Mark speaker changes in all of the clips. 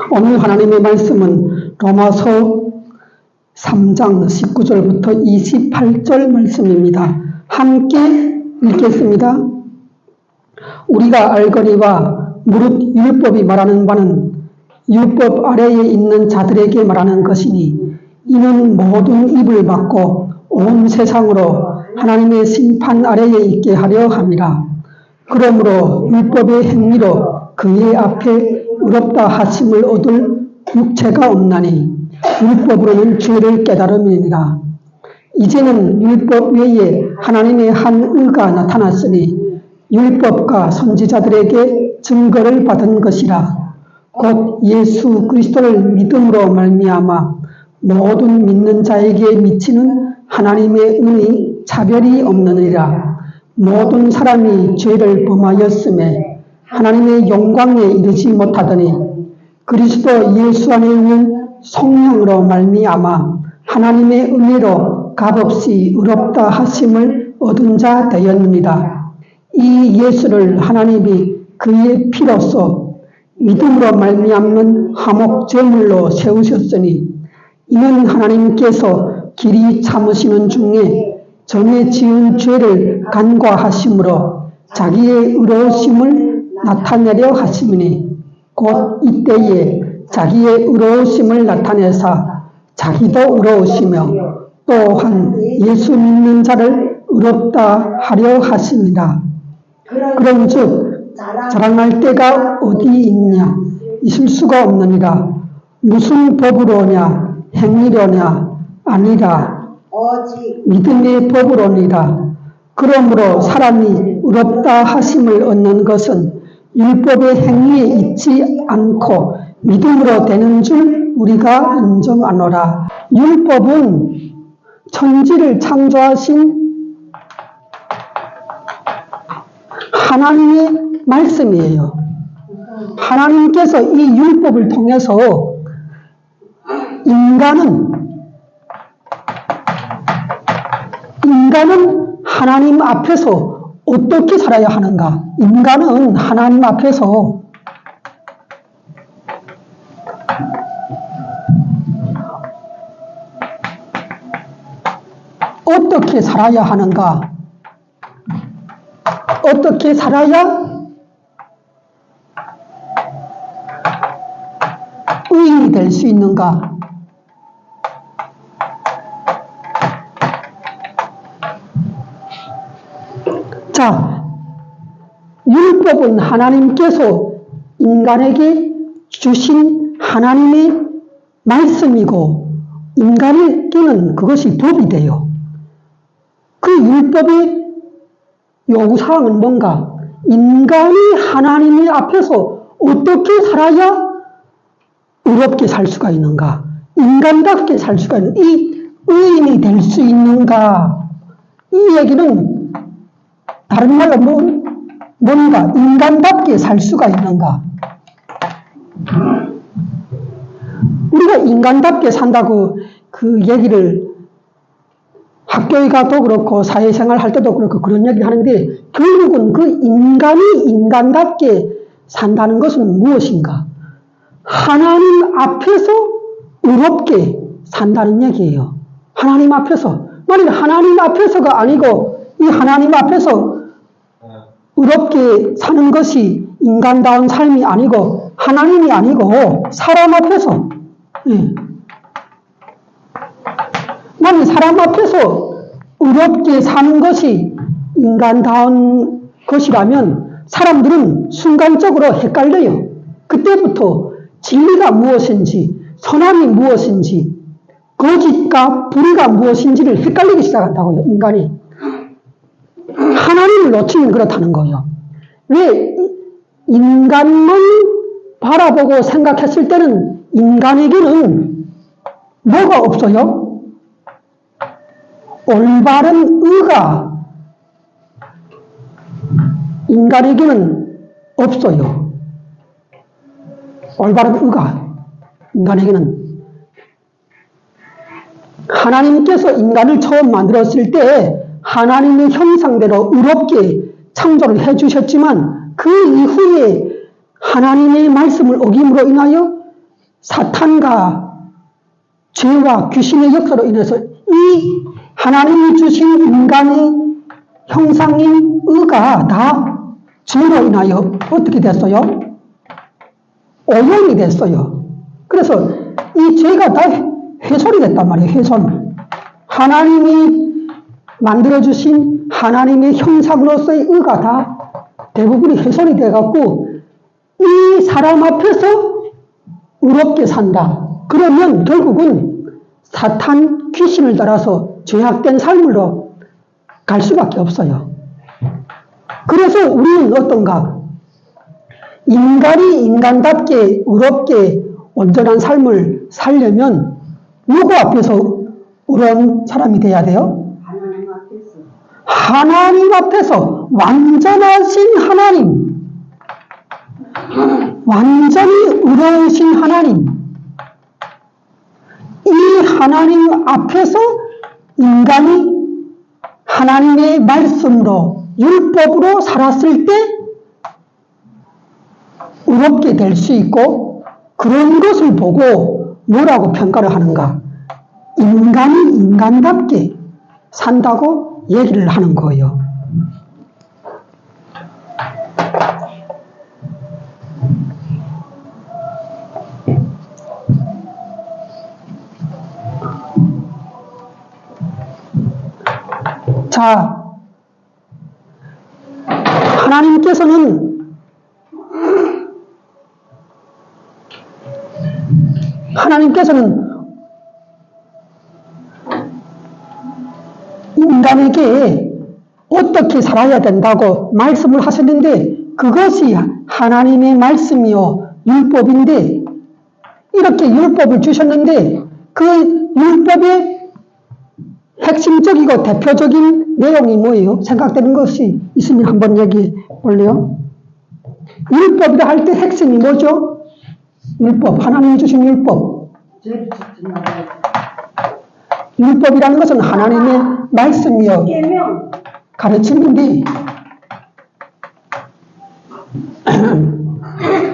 Speaker 1: 오늘 하나님의 말씀은 로마서 3장 19절부터 28절 말씀입니다. 함께 읽겠습니다. 우리가 알거니와 무릇 율법이 말하는 바는 율법 아래에 있는 자들에게 말하는 것이니 이는 모든 입을 막고 온 세상으로 하나님의 심판 아래에 있게 하려 함이라. 그러므로 율법의 행위로 그의 앞에 의롭다 하심을 얻을 육체가 없나니 율법으로는 죄를 깨달음이니라. 이제는 율법 외에 하나님의 한 의가 나타났으니 율법과 선지자들에게 증거를 받은 것이라. 곧 예수 그리스도를 믿음으로 말미암아 모든 믿는 자에게 미치는 하나님의 은이 차별이 없느니라. 모든 사람이 죄를 범하였음에 하나님의 영광에 이르지 못하더니 그리스도 예수 안에 있는 성령으로 말미암아 하나님의 은혜로 값없이 의롭다 하심을 얻은 자 되었느니라. 이 예수를 하나님이 그의 피로써 믿음으로 말미암는 화목 제물로 세우셨으니 이는 하나님께서 길이 참으시는 중에 전에 지은 죄를 간과하심으로 자기의 의로우심을 나타내려 하심이니 곧 이때에 자기의 의로우심을 나타내사 자기도 의로우시며 또한 예수 믿는 자를 의롭다 하려 하심이라. 그런즉 자랑할 데가 어디 있냐? 있을 수가 없느니라. 무슨 법으로냐? 행위로냐? 아니라 믿음의 법으로니라. 그러므로 사람이 의롭다 하심을 얻는 것은 율법의 행위에 있지 않고 믿음으로 되는 줄 우리가 인정하노라. 율법은 천지를 창조하신 하나님의 말씀이에요. 하나님께서 이 율법을 통해서 인간은 하나님 앞에서 어떻게 살아야 하는가? 인간은 하나님 앞에서 어떻게 살아야 하는가? 어떻게 살아야 의인이 될 수 있는가? 자, 율법은 하나님께서 인간에게 주신 하나님의 말씀이고 인간에게는 그것이 법이 돼요. 그 율법의 요구사항은 뭔가? 인간이 하나님의 앞에서 어떻게 살아야 의롭게 살 수가 있는가? 인간답게 살 수가 있는, 이 의인이 될 수 있는가? 이 얘기는 다른 말로 뭔가 인간답게 살 수가 있는가? 우리가 인간답게 산다고 그 얘기를 학교에 가도 그렇고 사회생활 할 때도 그렇고 그런 얘기를 하는데 결국은 그 인간이 인간답게 산다는 것은 무엇인가? 하나님 앞에서 의롭게 산다는 얘기예요. 하나님 앞에서. 만일 하나님 앞에서가 아니고 이 하나님 앞에서 의롭게 사는 것이 인간다운 삶이 아니고 하나님이 아니고 사람 앞에서 만일 사람 앞에서 의롭게 사는 것이 인간다운 것이라면 사람들은 순간적으로 헷갈려요. 그때부터 진리가 무엇인지 선함이 무엇인지 거짓과 불의가 무엇인지를 헷갈리기 시작한다고요. 인간이. 하나님을 놓치면 그렇다는 거예요. 왜? 인간만 바라보고 생각했을 때는 인간에게는 뭐가 없어요? 올바른 의가 인간에게는 없어요. 올바른 의가 인간에게는. 하나님께서 인간을 처음 만들었을 때 하나님의 형상대로 의롭게 창조를 해주셨지만 그 이후에 하나님의 말씀을 어김으로 인하여 사탄과 죄와 귀신의 역사로 인해서 이 하나님이 주신 인간의 형상인 의가 다 죄로 인하여 어떻게 됐어요? 오염이 됐어요. 그래서 이 죄가 다 훼손이 됐단 말이에요. 훼손. 하나님이 만들어주신 하나님의 형상으로서의 의가 다 대부분이 훼손이 돼갖고 이 사람 앞에서 의롭게 산다. 그러면 결국은 사탄 귀신을 따라서 죄악된 삶으로 갈 수밖에 없어요. 그래서 우리는 어떤가? 인간이 인간답게 의롭게 온전한 삶을 살려면 누구 앞에서 의로운 사람이 돼야 돼요?
Speaker 2: 하나님 앞에서.
Speaker 1: 하나님 앞에서 완전하신 하나님, 완전히 의로우신 하나님, 이 하나님 앞에서 인간이 하나님의 말씀으로 율법으로 살았을 때 의롭게 될 수 있고, 그런 것을 보고 뭐라고 평가를 하는가? 인간이 인간답게 산다고 얘기를 하는 거예요. 자, 하나님께서는 인간에게 어떻게 살아야 된다고 말씀을 하셨는데 그것이 하나님의 말씀이요 율법인데, 이렇게 율법을 주셨는데 그 율법의 핵심적이고 대표적인 내용이 뭐예요? 생각되는 것이 있으면 한번 얘기해 볼래요? 율법이라 할 때 핵심이 뭐죠? 율법, 하나님이 주신 율법.
Speaker 2: 죄를 짓지 말아야 돼.
Speaker 1: 율법이라는 것은 하나님의 말씀이요
Speaker 2: 계명.
Speaker 1: 가르치는데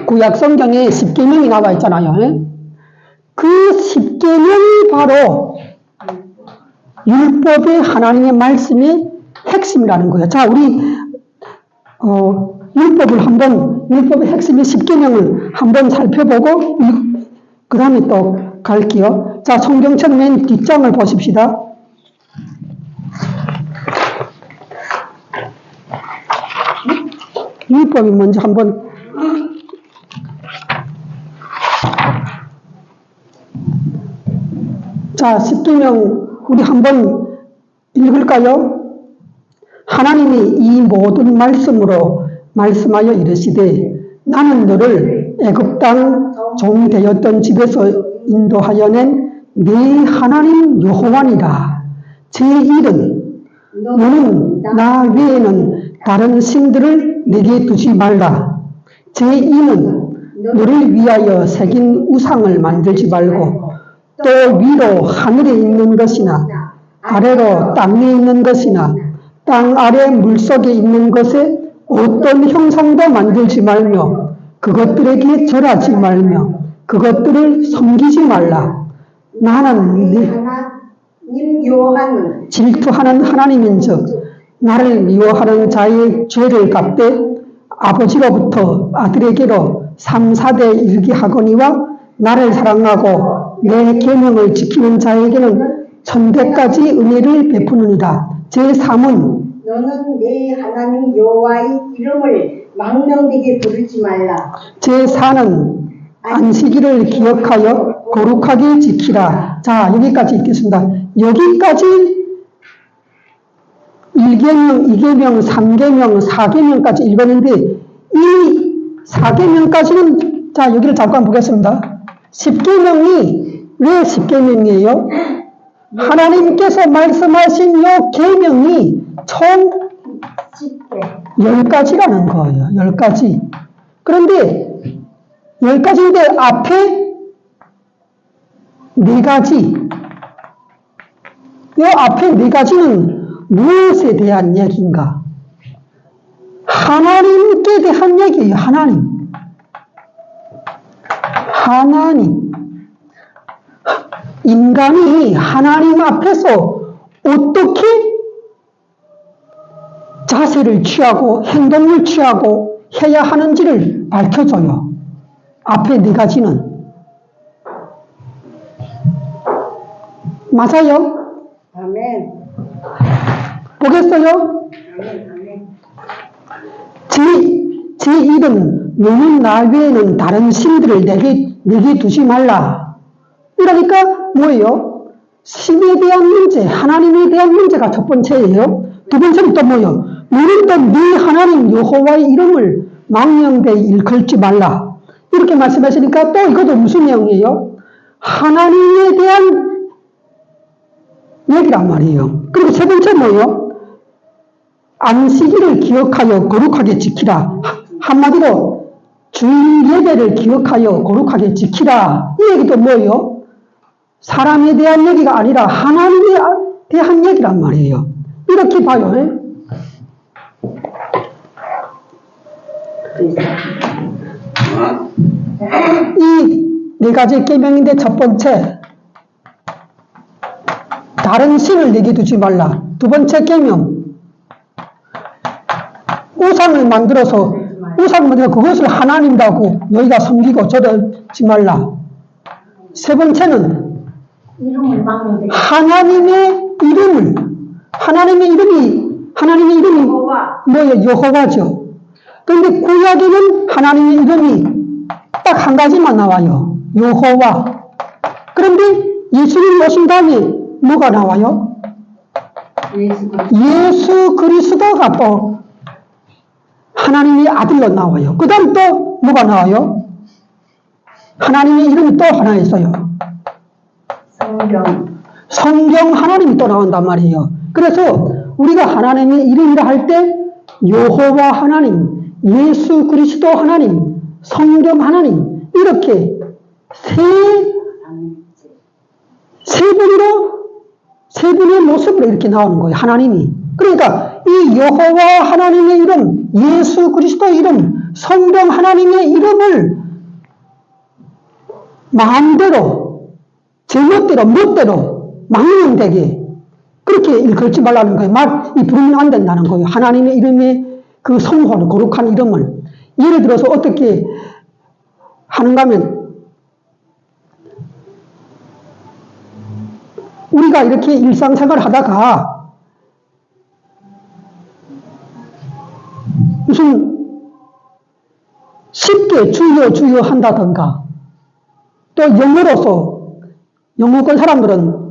Speaker 1: 구약 성경에 십계명이 나와 있잖아요. 그 십계명이 바로 율법의 하나님의 말씀의 핵심이라는 거예요. 자, 우리 율법의 핵심의 십계명을 한번 살펴보고 그 다음에 또 갈게요. 자, 성경책 맨 뒷장을 보십시다. 율법이 먼저 한번 자, 십계명 우리 한번 읽을까요? 하나님이 이 모든 말씀으로 말씀하여 이르시되 나는 너를 애굽 땅 종 되었던 집에서 인도하여 낸 네 하나님 여호와니라. 제 일은 너는 나 외에는 다른 신들을 내게 두지 말라. 제 이는 너를 위하여 새긴 우상을 만들지 말고 또 위로 하늘에 있는 것이나 아래로 땅에 있는 것이나 땅 아래 물속에 있는 것에 어떤 형상도 만들지 말며 그것들에게 절하지 말며 그것들을 섬기지 말라. 나는 네
Speaker 2: 하나님 여호와는
Speaker 1: 질투하는 하나님인즉 나를 미워하는 자의 죄를 갚되 아버지로부터 아들에게로 3, 4대 일기 하거니와 나를 사랑하고 내 계명을 지키는 자에게는 천대까지 은혜를 베푸느니라. 제3은
Speaker 2: 너는 내 하나님 여호와의 이름을 망령되게 부르지 말라.
Speaker 1: 제4는 안식일을 기억하여 거룩하게 지키라. 자, 여기까지 읽겠습니다. 여기까지 1계명, 2계명, 3계명, 4계명까지 읽었는데 이 4계명까지는 자, 여기를 잠깐 보겠습니다. 10계명이 왜 10계명이에요? 하나님께서 말씀하신 이 계명이 총 10가지라는 거예요. 10가지. 그런데 10가지인데 앞에 4가지. 이 앞에 4가지는 무엇에 대한 얘기인가? 하나님께 대한 얘기예요. 하나님. 인간이 하나님 앞에서 어떻게 자세를 취하고 행동을 취하고 해야 하는지를 밝혀줘요. 앞에 네 가지는. 맞아요?
Speaker 2: 아멘.
Speaker 1: 보겠어요?
Speaker 2: 아멘. 아멘.
Speaker 1: 제 이름 너는 나 외에는 다른 신들을 내게 두지 말라. 이러니까 뭐예요? 신에 대한 문제, 하나님에 대한 문제가 첫 번째예요. 두 번째는 또 뭐예요? 너는 또 네 하나님 여호와의 이름을 망령되이 일컬지 말라. 이렇게 말씀하시니까 또 이것도 무슨 내용이에요? 하나님에 대한 얘기란 말이에요. 그리고 세 번째 뭐예요? 안식일을 기억하여 거룩하게 지키라. 한마디로 주일 예배를 기억하여 거룩하게 지키라. 이 얘기도 뭐예요? 사람에 대한 얘기가 아니라 하나님에 대한 얘기란 말이에요. 이렇게 봐요. 이 네 가지 계명인데 첫 번째, 다른 신을 내게 두지 말라. 두 번째 계명, 우상을 만들어서 그것을 하나님이라고 너희가 섬기고 절하지 말라. 세 번째는
Speaker 2: 이름을 망령되게
Speaker 1: 하나님의 이름이 뭐예요? 여호와죠. 그런데 구약에는 하나님의 이름이 딱 한 가지만 나와요. 여호와. 그런데 예수님 오신 다음에 뭐가 나와요? 예수 그리스도가 또 하나님의 아들로 나와요. 그 다음 또 뭐가 나와요? 하나님의 이름이 또 하나 있어요. 성경 하나님이 또 나온단 말이에요. 그래서 우리가 하나님의 이름이라 할 때 여호와 하나님, 예수 그리스도 하나님, 성경 하나님 이렇게 세 분의 모습으로 이렇게 나오는 거예요. 하나님이. 그러니까 이 여호와 하나님의 이름, 예수 그리스도의 이름, 성경 하나님의 이름을 마음대로, 제멋대로, 멋대로 망령되게 그렇게 일컬지 말라는 거예요. 부르면 안 된다는 거예요. 하나님의 이름의 그 성호를, 거룩한 이름을. 예를 들어서 어떻게 하는가 하면 우리가 이렇게 일상생활 하다가 무슨 쉽게 주여 한다던가 또 영어권 사람들은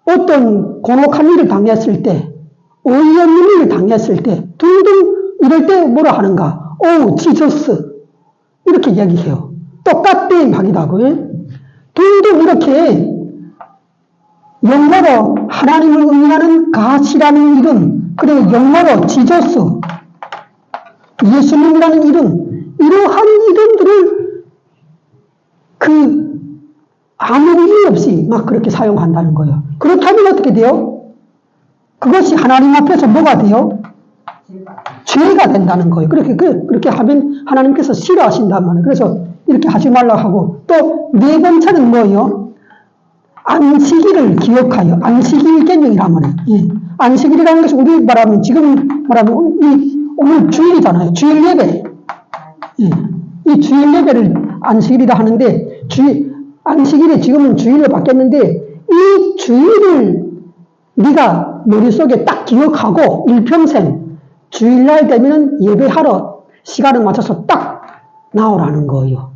Speaker 1: 어떤 곤혹한 일을 당했을 때 어이없는 일을 당했을 때 둥둥 이럴 때 뭐라 하는가? 오 지저스 이렇게 이야기해요. 똑같은 방이라고요. 둥둥 이렇게 영어로 하나님을 의미하는 가시라는 이름, 그리고 영어로 지저스, 예수님이라는 이름, 이러한 이름들을 아무 이유 없이 막 그렇게 사용한다는 거예요. 그렇다면 어떻게 돼요? 그것이 하나님 앞에서 뭐가 돼요? 죄가 된다는 거예요. 그렇게 하면 하나님께서 싫어하신단 말이에요. 그래서 이렇게 하지 말라고 하고, 또 네 번째는 뭐예요? 안식일을 기억하여, 안식일 계명이란 말이에요. 예. 안식일이라는 것이 우리 말하면, 지금 말하면, 오늘 주일이잖아요. 주일 예배. 예. 이 주일 예배를 안식일이라 하는데, 안식일이 지금은 주일로 바뀌었는데, 이 주일을 네가 머릿속에 딱 기억하고, 일평생, 주일날 되면 예배하러 시간을 맞춰서 딱 나오라는 거예요.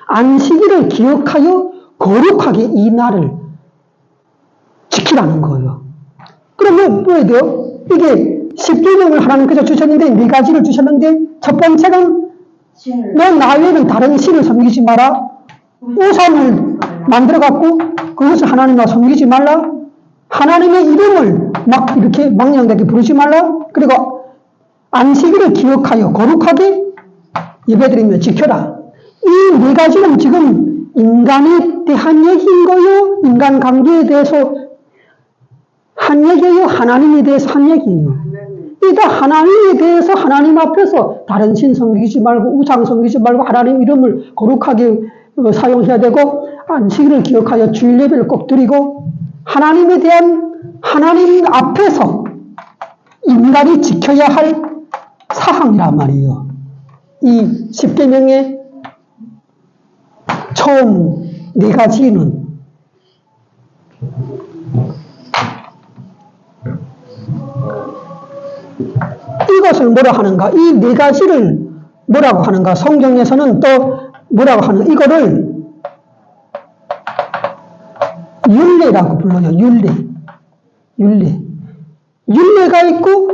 Speaker 1: 안식일을 기억하여 거룩하게 이 날을 지키라는 거예요. 그러면 뭐 해야 돼요? 이게 10계명을 하나님께서 주셨는데, 네 가지를 주셨는데, 첫 번째는 너 나 외에는 다른 신을 섬기지 마라. 우상을 만들어갖고 그것을 하나님과 섬기지 말라. 하나님의 이름을 막 이렇게 망령되게 부르지 말라. 그리고 안식일을 기억하여 거룩하게 예배드리며 지켜라. 이 네 가지는 지금 인간에 대한 얘기인 거요? 인간 관계에 대해서 한 얘기예요? 하나님에 대해서 한 얘기예요? 이다 하나님에 대해서 하나님 앞에서 다른 신 섬기지 말고 우상 섬기지 말고 하나님 이름을 거룩하게 사용해야 되고, 안식일을 기억하여 주일 예배를 꼭 드리고, 하나님에 대한 하나님 앞에서 인간이 지켜야 할 사항이란 말이에요. 이 10계명의 처음 4가지는 이것을 뭐라 하는가? 이 4가지를 뭐라고 하는가? 성경에서는 또 뭐라고 하는가? 이거를 율례라고 불러요. 율례. 율례가 있고,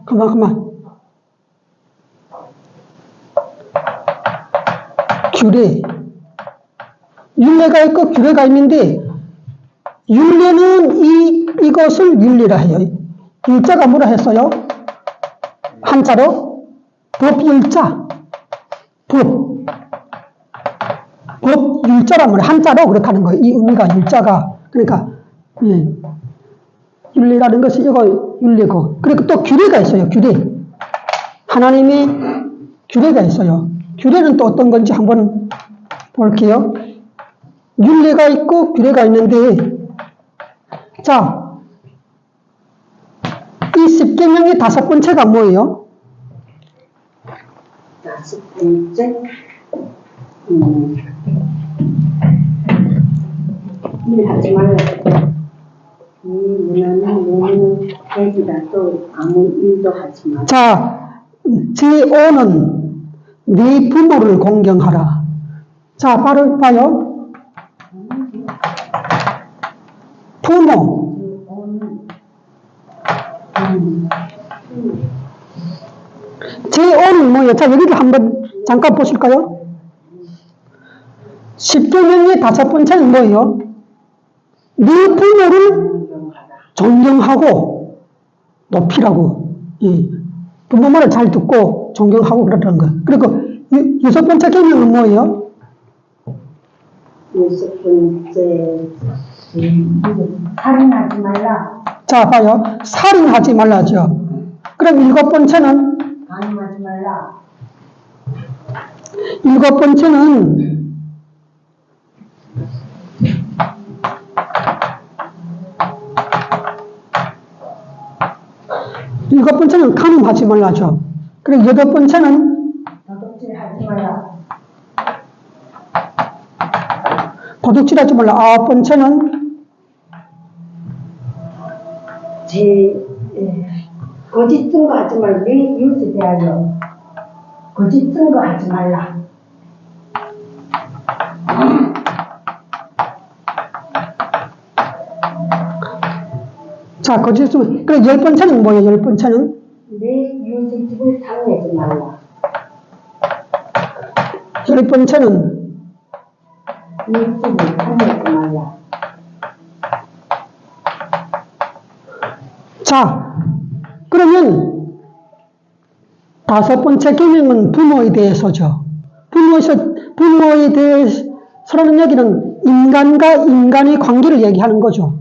Speaker 1: 그만. 규례. 율례가 있고 규례가 있는데, 율례는 이것을 율례라 해요. 율자가 뭐라 했어요? 한자로 법율자. 법율자란 말이에요. 한자로 그렇게 하는 거예요. 이 의미가 율자가. 그러니까, 율례라는 것이 이거 율례고. 그리고 또 규례가 있어요. 규례. 하나님의 규례가 있어요. 규례는 또 어떤 건지 한번 볼게요. 율례가 있고 규례가 있는데, 자, 이 10계명의 5번째가 뭐예요?
Speaker 2: 5번째, 일하지 말라. 이 문화는 너무 애기다. 또 아무 일도 하지 말라.
Speaker 1: 자, 제5는 네 부모를 공경하라. 자, 바로 봐요. 부모. 제5는 뭐예요? 자, 여기를 한번 잠깐 보실까요? 10계명의 5번째는 뭐예요? 네 부모를 존경하고 높이라고. 부모 말을 잘 듣고 존경하고 그러는 거예요. 그리고 6번째 계명은 뭐예요?
Speaker 2: 6번째, 살인하지 말라.
Speaker 1: 자, 봐요. 살인하지 말라죠. 그럼 7번째는?
Speaker 2: 간음하지 말라.
Speaker 1: 7번째는 간음하지 말라죠. 그리고 8번째는
Speaker 2: 도둑질하지 말라.
Speaker 1: 도둑질하지 말라. 9번째는
Speaker 2: 거짓 증거 하지 말라. 내 이웃에 대하여 거짓 증거 하지 말라.
Speaker 1: 자, 거짓을. 그래, 10번째는 뭐예요? 10번째는?
Speaker 2: 내 이웃의 집을 탐내지 말라.
Speaker 1: 10번째는
Speaker 2: 이웃 집을 탐내지 말라.
Speaker 1: 자, 그러면 5번째 계명은 부모에 대해서죠. 부모에 대해서라는 얘기는 인간과 인간의 관계를 얘기하는 거죠.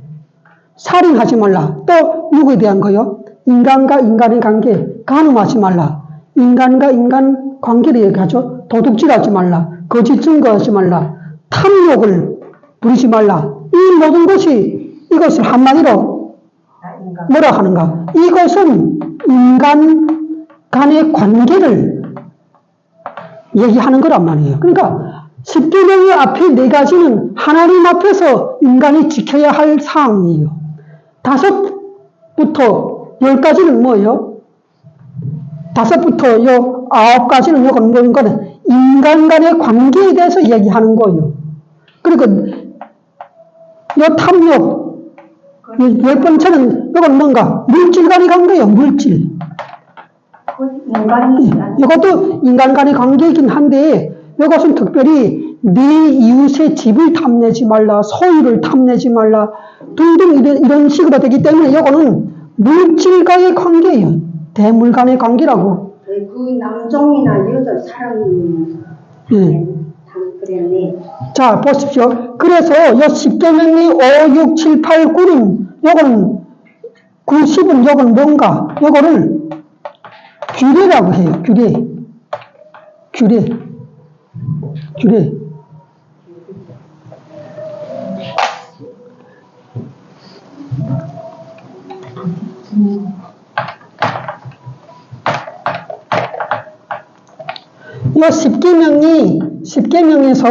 Speaker 1: 살인하지 말라. 또 누구에 대한 거요? 인간과 인간의 관계. 간음하지 말라. 인간과 인간 관계를 얘기하죠. 도둑질하지 말라. 거짓 증거하지 말라. 탐욕을 부리지 말라. 이 모든 것이 이것을 한마디로 뭐라 하는가? 이것은 인간 간의 관계를 얘기하는 거란 말이에요. 그러니까 10계명의 앞에 4가지는 하나님 앞에서 인간이 지켜야 할 사항이에요. 5부터 10가지는 뭐예요? 5부터 9가지는 요건 뭐인 거는 인간 간의 관계에 대해서 얘기하는 거예요. 그리고 요 탐욕 10번째는 요건 뭔가 물질 간의 관계예요. 물질. 이것도 인간 간의 관계이긴 한데 이것은 특별히 네 이웃의 집을 탐내지 말라, 소유를 탐내지 말라 등등 이런 식으로 되기 때문에 이거는 물질과의 관계예요. 대물 간의 관계라고.
Speaker 2: 그 남종이나 여자 사람이 그랬네.
Speaker 1: 자, 보십시오. 그래서 요 10계명의 5, 6, 7, 8, 9는 요건 9, 10은 요건 뭔가? 요거를 규례라고 해요. 규례. 규례. 이 10계명에서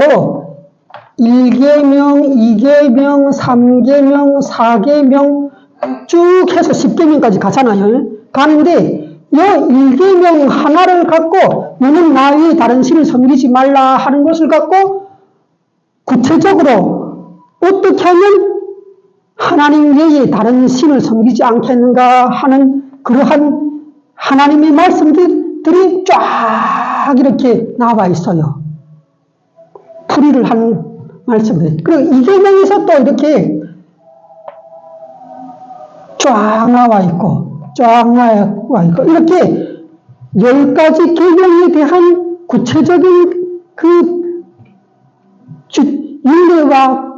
Speaker 1: 1계명, 2계명, 3계명, 4계명 쭉 해서 10계명까지 가잖아요. 가는데 이 1계명 하나를 갖고 너는 나 외에 다른 신을 섬기지 말라 하는 것을 갖고 구체적으로 어떻게 하면 하나님 외에 다른 신을 섬기지 않겠는가 하는 그러한 하나님의 말씀들이 쫙 이렇게 나와 있어요. 풀이를 한 말씀들. 그리고 2계명에서 또 이렇게 쫙 나와 있고, 이렇게 10가지 계명에 대한 구체적인 그 윤례와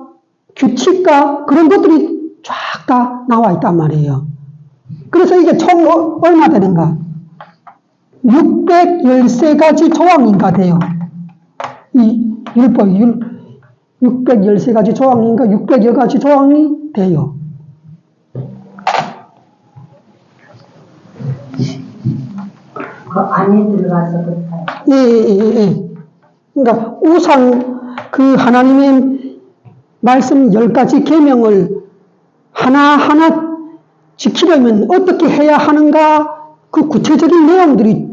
Speaker 1: 규칙과 그런 것들이 쫙 다 나와 있단 말이에요. 그래서 이게 총 얼마 되는가? 613가지 조항인가 돼요. 이 율법이 613가지 조항인가 600여 가지 조항이 돼요.
Speaker 2: 그 안에 들어가서 그렇다.
Speaker 1: 예. 그러니까 우상 그 하나님의 말씀 10가지 계명을 하나하나 지키려면 어떻게 해야 하는가 그 구체적인 내용들이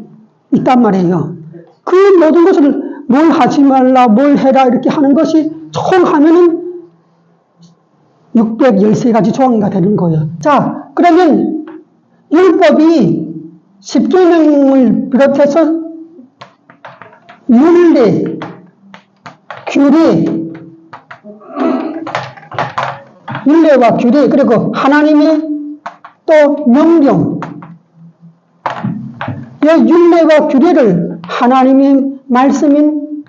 Speaker 1: 있단 말이에요. 그 모든 것을 뭘 하지 말라, 뭘 해라 이렇게 하는 것이 총 하면은 613가지 조항인가 되는 거예요. 자, 그러면 율법이 10계명을 비롯해서 윤례, 규례, 윤례와 규례, 그리고 하나님의 또 명령, 이 윤례와 규례를 하나님의 말씀인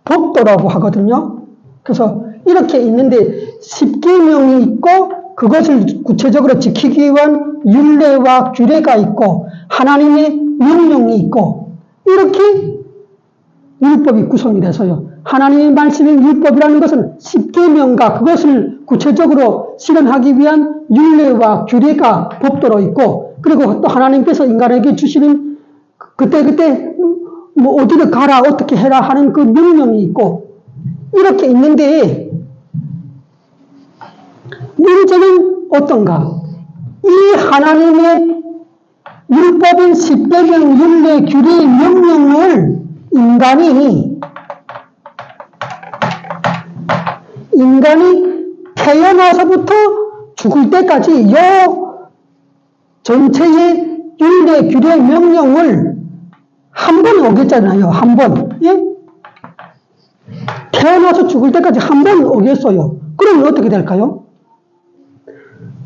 Speaker 1: 법도라고 하거든요. 그래서 이렇게 있는데 10계명이 있고 그것을 구체적으로 지키기 위한 윤례와 규례가 있고 하나님의 명령이 있고 이렇게 율법이 구성이 돼서요. 하나님의 말씀인 율법이라는 것은 10계명과 그것을 구체적으로 실현하기 위한 윤례와 규례가 법도로 있고 그리고 또 하나님께서 인간에게 주시는 그때 뭐 어디를 가라 어떻게 해라 하는 그 명령이 있고 이렇게 있는데 문제는 어떤가? 이 하나님의 율법인 10계명 윤례 규례의 명령을 인간이 태어나서부터 죽을 때까지 요 전체의 윤례 규례 명령을 한 번 오겠잖아요. 한 번. 예? 태어나서 죽을 때까지 한 번 오겠어요. 그러면 어떻게 될까요?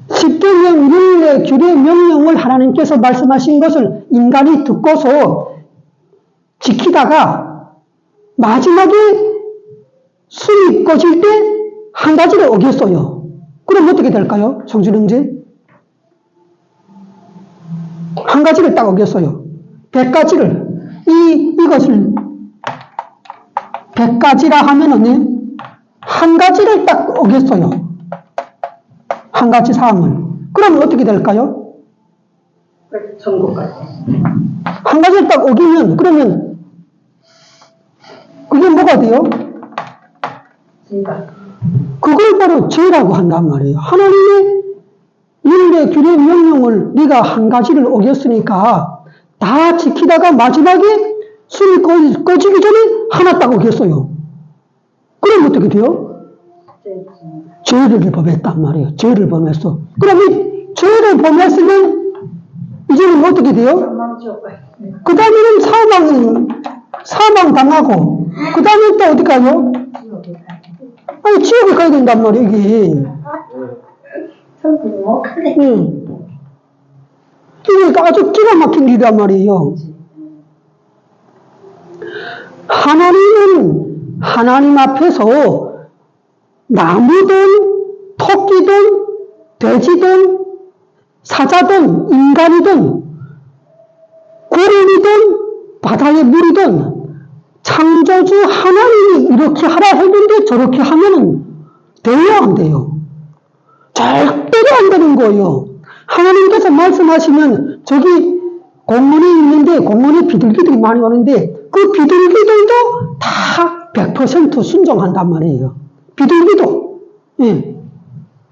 Speaker 1: 10계명 윤례 규례 명령을 하나님께서 말씀하신 것을 인간이 듣고서 지키다가 마지막에 술이 꺼질 때 한 가지를 어겼어요. 그럼 어떻게 될까요? 성준 형제? 한 가지를 딱 어겼어요. 100가지를. 이것을 100가지라 하면은 한 가지를 딱 어겼어요. 한 가지 사항을. 그럼 어떻게 될까요?
Speaker 2: 천국까지.
Speaker 1: 한 가지를 딱 어기면 그러면 그게 뭐가 돼요?
Speaker 2: 죄가.
Speaker 1: 그걸 바로 죄라고 한단 말이에요. 하나님의 윤례 규례 명령을 네가 한 가지를 어겼으니까 다 지키다가 마지막에 술이 꺼지기 전에 하나 딱 어겼어요. 그럼 어떻게 돼요? 죄를 범했단 말이에요. 죄를 범했어. 그러면 죄를 범했으면 이제는 어떻게 돼요? 그 다음에는 사망 당하고 그 다음에 또 어디 가요? 아니 지옥에 가야 된단 말이에요. 이게. 이게 아주 기가 막힌 일이란 말이에요. 하나님은 하나님 앞에서 나무든 토끼든 돼지든 사자든 인간이든 고름이든 바다의 물이든 창조주 하나님이 이렇게 하라 했는데 저렇게 하면은 돼요, 안 돼요? 절대로 안 되는 거예요. 하나님께서 말씀하시면 저기 공문이 있는데 공문에 비둘기들이 많이 오는데 그 비둘기들도 다 100% 순종한단 말이에요. 비둘기도. 예.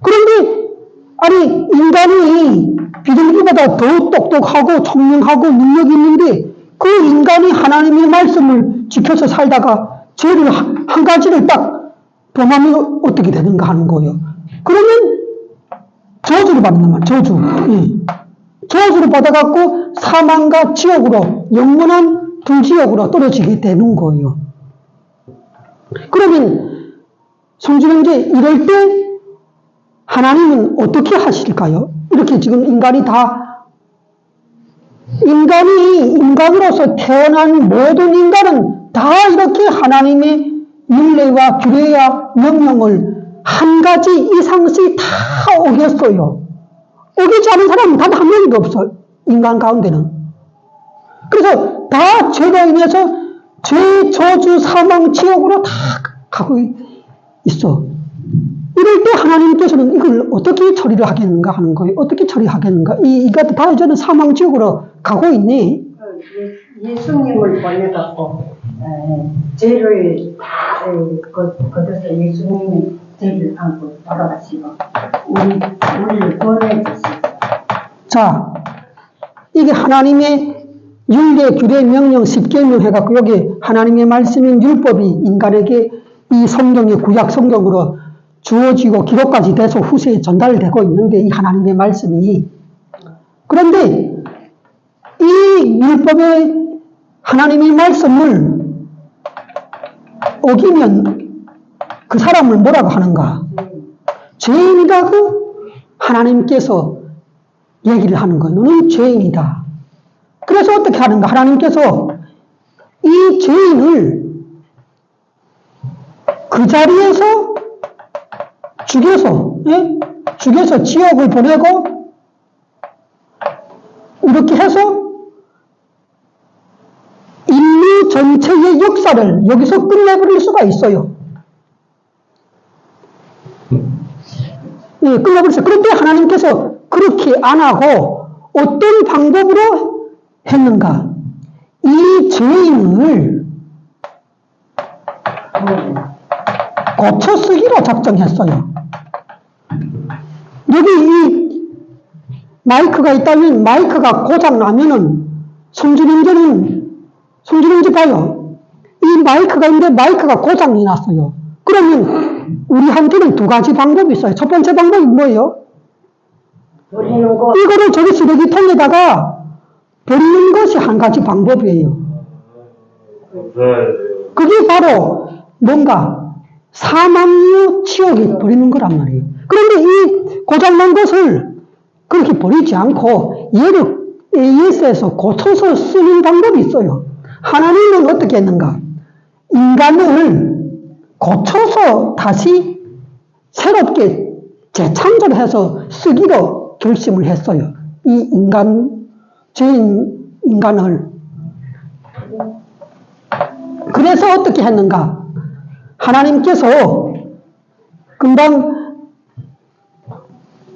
Speaker 1: 그런데 아니 인간이 비둘기보다 더 똑똑하고 총명하고 능력이 있는데 그 인간이 하나님의 말씀을 지켜서 살다가 죄를 한 가지를 딱 범하면 어떻게 되는가 하는 거예요. 그러면 저주를 받는단 말이에요. 저주. 예. 저주를 받아갖고 사망과 지옥으로 영원한 불지옥으로 떨어지게 되는 거예요. 그러면 성진형제 이럴 때 하나님은 어떻게 하실까요? 이렇게 지금 인간이 인간으로서 태어난 모든 인간은 다 이렇게 하나님의 윤례와 규례와 명령을 한 가지 이상씩 다 어겼어요. 어기지 않은 사람은 단 한 명도 없어요. 인간 가운데는. 그래서 다 죄로 인해서 죄, 저주, 사망, 지옥으로 다 가고 있어. 이럴 때 하나님께서는 이걸 어떻게 처리를 하겠는가 하는 거예요. 어떻게 처리하겠는가. 이것도 다 이제는 사망, 지옥으로 가고 있네.
Speaker 2: 예수님을 보내갖고 죄를 다 걷어서 예수님이 죄를 안고 돌아가시고 우리를 구원해주셨어요.
Speaker 1: 자, 이게 하나님의 율례, 규례, 명령, 십계명 해갖고 여기 하나님의 말씀인 율법이 인간에게 이 성경의 구약 성경으로 주어지고 기록까지 돼서 후세에 전달되고 있는데 이 하나님의 말씀이 그런데 이 율법의 하나님의 말씀을 어기면 그 사람을 뭐라고 하는가? 죄인이라고 하나님께서 얘기를 하는 거예요. 너는 죄인이다. 그래서 어떻게 하는가? 하나님께서 이 죄인을 그 자리에서 죽여서 지옥을 보내고 이렇게 해서 인류 전체의 역사를 여기서 끝내버릴 수가 있어요. 네, 끝내버렸어요. 그런데 하나님께서 그렇게 안 하고 어떤 방법으로 했는가? 이 죄인을 고쳐 쓰기로 작정했어요. 여기 이 마이크가 있다면 마이크가 고장 나면은 성진형제 봐요. 이 마이크가 있는데 마이크가 고장이 났어요. 그러면 우리한테는 두 가지 방법이 있어요. 첫 번째 방법이 뭐예요?
Speaker 2: 버리는 거.
Speaker 1: 이거를 저기 쓰레기통에다가 버리는 것이 한 가지 방법이에요. 그게 바로 뭔가 사망이요 지옥에 버리는 거란 말이에요. 그런데 이 고장난 것을 그렇게 버리지 않고 얘를 AS에서 고쳐서 쓰는 방법이 있어요. 하나님은 어떻게 했는가? 인간을 고쳐서 다시 새롭게 재창조해서 쓰기로 결심을 했어요. 이 죄인 인간을. 그래서 어떻게 했는가? 하나님께서 금방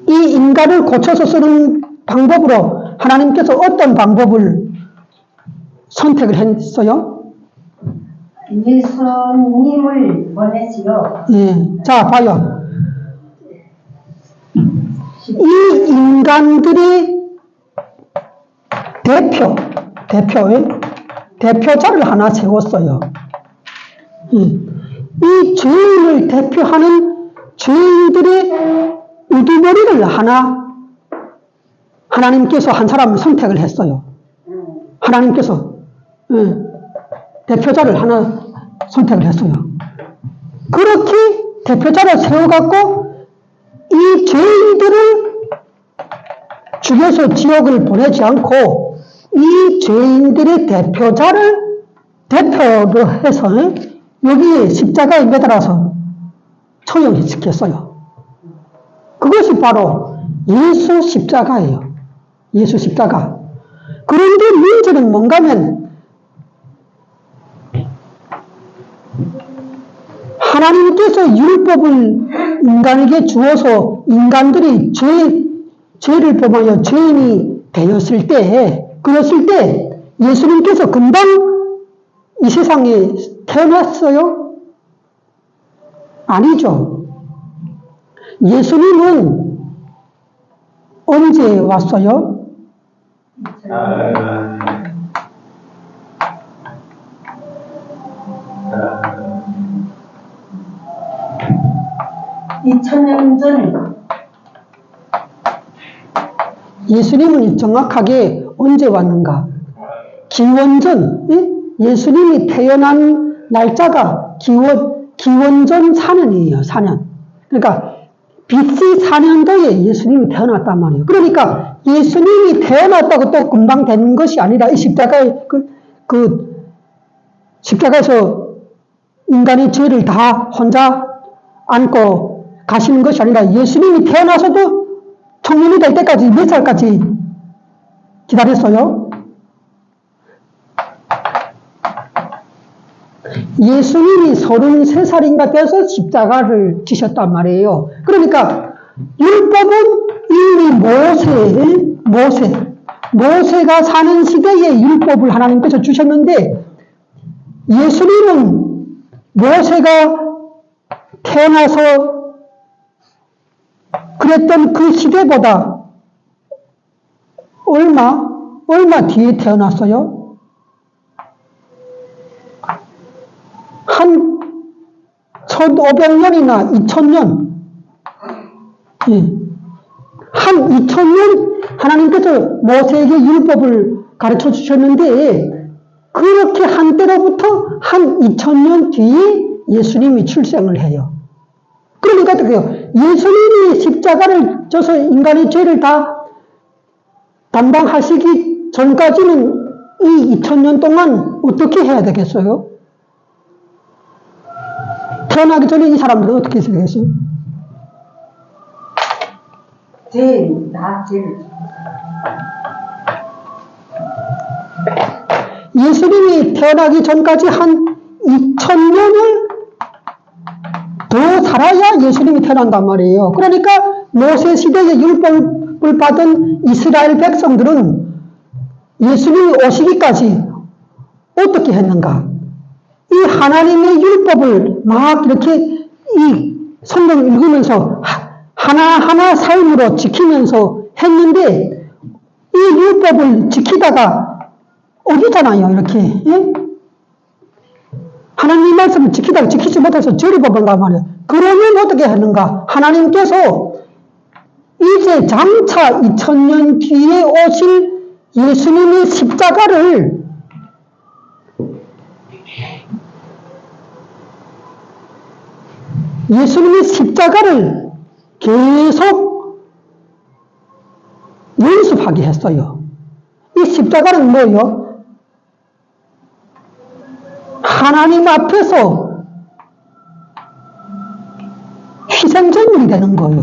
Speaker 1: 이 인간을 고쳐서 쓰는 방법으로 하나님께서 어떤 방법을 선택을 했어요?
Speaker 2: 예수님을 보내지요.
Speaker 1: 예. 자, 봐요. 이 인간들의 대표자를 하나 세웠어요. 이 죄인을 대표하는 죄인들의 우두머리를 하나님께서 한 사람을 선택을 했어요. 하나님께서 대표자를 하나 선택을 했어요. 그렇게 대표자를 세워갖고 이 죄인들을 죽여서 지옥을 보내지 않고 이 죄인들의 대표로 해서 여기 십자가에 매달아서 처형시켰어요. 그것이 바로 예수 십자가예요. 예수 십자가. 그런데 문제는 뭔가 하면 하나님께서 율법을 인간에게 주어서 인간들이 죄를 범하여 죄인이 되었을 때, 그랬을 때 예수님께서 금방 이 세상에 태어났어요? 아니죠. 예수님은 언제 왔어요?
Speaker 2: 2000년 전.
Speaker 1: 예수님은 정확하게 언제 왔는가? 기원전, 예수님이 태어난 날짜가 기원전 4년이에요, 4년. 그러니까 BC 4년도에 예수님이 태어났단 말이에요. 그러니까 예수님이 태어났다고 또 금방 되는 것이 아니라 이 십자가에서 인간의 죄를 다 혼자 안고 가시는 것이 아니라 예수님이 태어나서도 청년이 될 때까지 몇 살까지 기다렸어요? 예수님이 33살인가 돼서 십자가를 지셨단 말이에요. 그러니까 율법은 이미 모세가 사는 시대에 율법을 하나님께서 주셨는데 예수님은 모세가 태어나서 그랬던 그 시대보다 얼마 뒤에 태어났어요? 한 1500년이나 2000년, 한 2000년 하나님께서 모세에게 율법을 가르쳐 주셨는데 그렇게 한때로부터 한 2000년 뒤에 예수님이 출생을 해요. 그러니까 어떻게 해요? 예수님이 십자가를 져서 인간의 죄를 다 담당하시기 전까지는 이 2000년 동안 어떻게 해야 되겠어요? 태어나기 전에 이 사람들은 어떻게 해야 되겠어요?
Speaker 2: 죄.
Speaker 1: 예수님이 태어나기 전까지 한 2000년을 더 살아야 예수님이 태어난단 말이에요. 그러니까 모세 시대의 율법을 받은 이스라엘 백성들은 예수님이 오시기까지 어떻게 했는가? 이 하나님의 율법을 막 이렇게 이 성경을 읽으면서 하나하나 삶으로 지키면서 했는데 이 율법을 지키다가 어디잖아요, 이렇게. 예? 하나님 말씀을 지키다가 지키지 못해서 죄를 범한단 말이에요. 그러면 어떻게 하는가? 하나님께서 이제 장차 2000년 뒤에 오실 예수님의 십자가를 계속 연습하게 했어요. 이 십자가는 뭐예요? 하나님 앞에서 희생제물이 되는 거예요.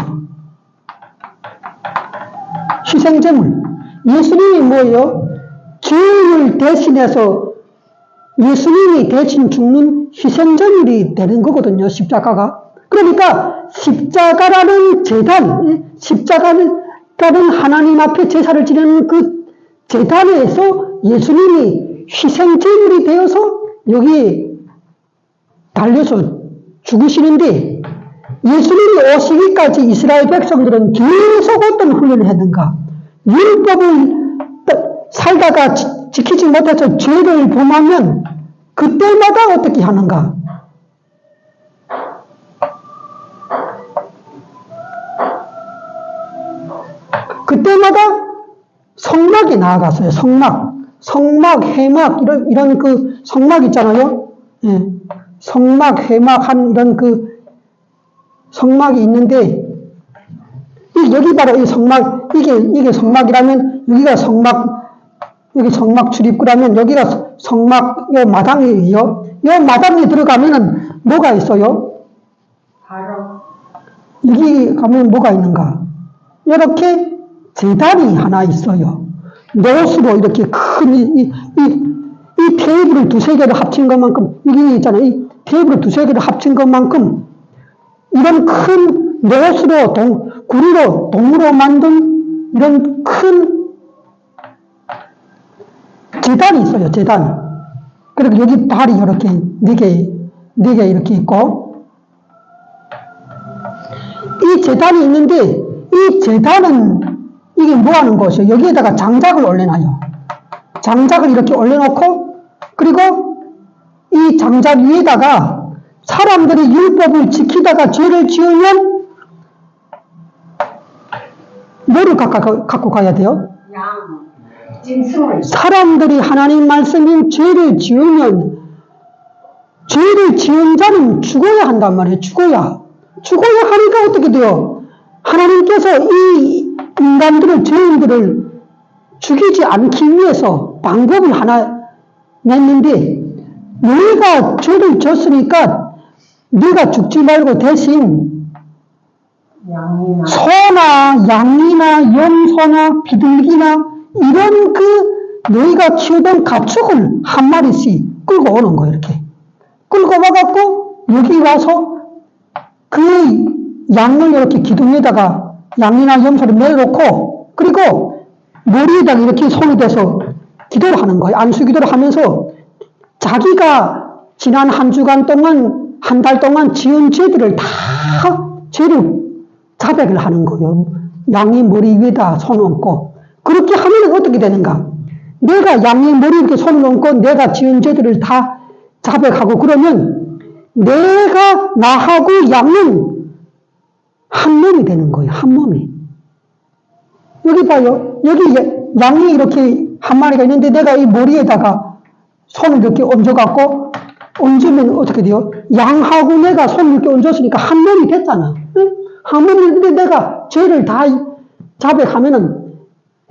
Speaker 1: 희생제물. 예수님이 뭐예요? 죄를 대신해서 예수님이 대신 죽는 희생제물이 되는 거거든요, 십자가가. 그러니까 십자가라는 재단, 십자가라는 하나님 앞에 제사를 지내는 그 재단에서 예수님이 희생제물이 되어서 여기 달려서 죽으시는데 예수님이 오시기까지 이스라엘 백성들은 계속 어떤 훈련을 했는가? 율법을 살다가 지키지 못해서 죄를 범하면 그때마다 어떻게 하는가? 그때마다 성막에 나아갔어요. 성막, 해막, 이런 그 성막 있잖아요. 예. 성막, 해막, 이런 그 성막이 있는데, 여기 바로 이 성막, 이게 성막이라면, 여기 성막 출입구라면, 여기가 성막, 요 마당이에요. 요 마당에 들어가면은 뭐가 있어요?
Speaker 2: 바로.
Speaker 1: 여기 가면 뭐가 있는가? 이렇게 재단이 하나 있어요. 노수로 이렇게 큰 이 이 테이블을 두세 개를 합친 것만큼, 이게 있잖아요. 이 테이블을 두세 개를 합친 것만큼, 이런 큰 롯으로, 구리로, 동으로 만든 이런 큰 제단이 있어요, 제단. 그리고 여기 발이 이렇게 네 개 이렇게 있고, 이 제단이 있는데, 이 제단은 이게 뭐 하는 것이요? 여기에다가 장작을 올려놔요. 장작을 이렇게 올려놓고, 그리고 이 장작 위에다가 사람들이 율법을 지키다가 죄를 지으면 뭐를 갖고 가야 돼요?
Speaker 2: 짐승을.
Speaker 1: 사람들이 하나님 말씀인 죄를 지으면 죄를 지은 자는 죽어야 한단 말이에요. 죽어야 하니까 어떻게 돼요? 하나님께서 이 인간들을, 죄인들을 죽이지 않기 위해서 방법을 하나 냈는데, 너희가 죄를 졌으니까 네가 죽지 말고 대신 소나 양이나 염소나 비둘기나 이런 너희가 키우던 가축을 한 마리씩 끌고 오는 거예요. 이렇게 끌고 와갖고 여기 와서 그 양을 이렇게 기둥에다가 양이나 염소를 매놓고, 그리고 머리에다가 이렇게 손이 대서 기도를 하는 거예요. 안수 기도를 하면서 자기가 지난 한 주간 동안, 한 달 동안 지은 죄들을 다 죄를 자백을 하는 거예요. 양의 머리 위에다 손을 얹고. 그렇게 하면 어떻게 되는가? 내가 양의 머리 위에 손을 얹고 내가 지은 죄들을 다 자백하고, 그러면 내가, 나하고 양은 한 몸이 되는 거예요. 한 몸이. 여기 봐요. 여기 양이 이렇게 한 마리가 있는데 내가 이 머리에다가 손을 이렇게 얹어갖고, 얹으면 어떻게 돼요? 양하고 내가 손을 이렇게 얹었으니까 한 몸이 됐잖아. 응? 한 몸이 됐는데 내가 죄를 다 자백하면은